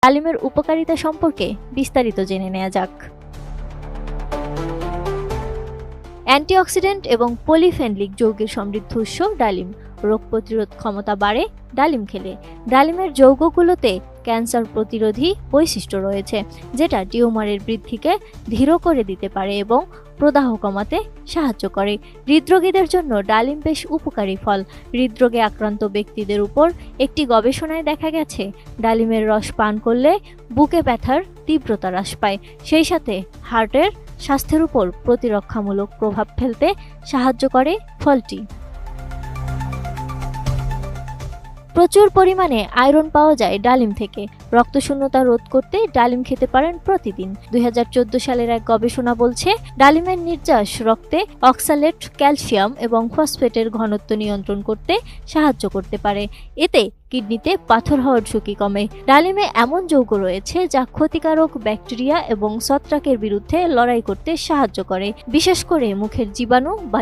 ডালিমের উপকারিতা সম্পর্কে বিস্তারিত জেনে নেওয়া যাক। অ্যান্টিঅক্সিডেন্ট এবং পলিফেনলিক যৌগের সমৃদ্ধ উৎস ডালিম। রোগ প্রতিরোধ ক্ষমতা বাড়ে ডালিম খেলে। ডালিমের যৌগগুলোতে ক্যান্সার প্রতিরোধী বৈশিষ্ট্য রয়েছে, যেটা টিউমারের বৃদ্ধিকে ধীর করে দিতে পারে এবং প্রদাহ কমাতে সাহায্য করে। হৃদরোগীদের জন্য ডালিম বেশ উপকারী ফল। হৃদরোগে আক্রান্ত ব্যক্তিদের উপর একটি গবেষণায় দেখা গেছে ডালিমের রস পান করলে বুকে ব্যথার তীব্রতা হ্রাস পায়, সেই সাথে হার্টের স্বাস্থ্যের উপর প্রতিরক্ষামূলক প্রভাব ফেলতে সাহায্য করে ফলটি। প্রচুর পরিমাণে আয়রন পাওয়া যায় ডালিম থেকে। রক্তশূন্যতা রোধ করতে ডালিম খেতে পারেন প্রতিদিন। 2014 সালের এক গবেষণা বলছে ডালিমের নির্যাস রক্তে অক্সালেট, ক্যালসিয়াম এবং ফসফেটের ঘনত্ব নিয়ন্ত্রণ করতে সাহায্য করতে পারে। এতে কিডনিতে পাথর হওয়ার ঝুঁকি কমে। ডালিমে এমন যৌগ রয়েছে যা ক্ষতিকারক ব্যাকটেরিয়া এবং ছত্রাকের বিরুদ্ধে লড়াই করতে সাহায্য করে, বিশেষ করে মুখের জীবাণু বা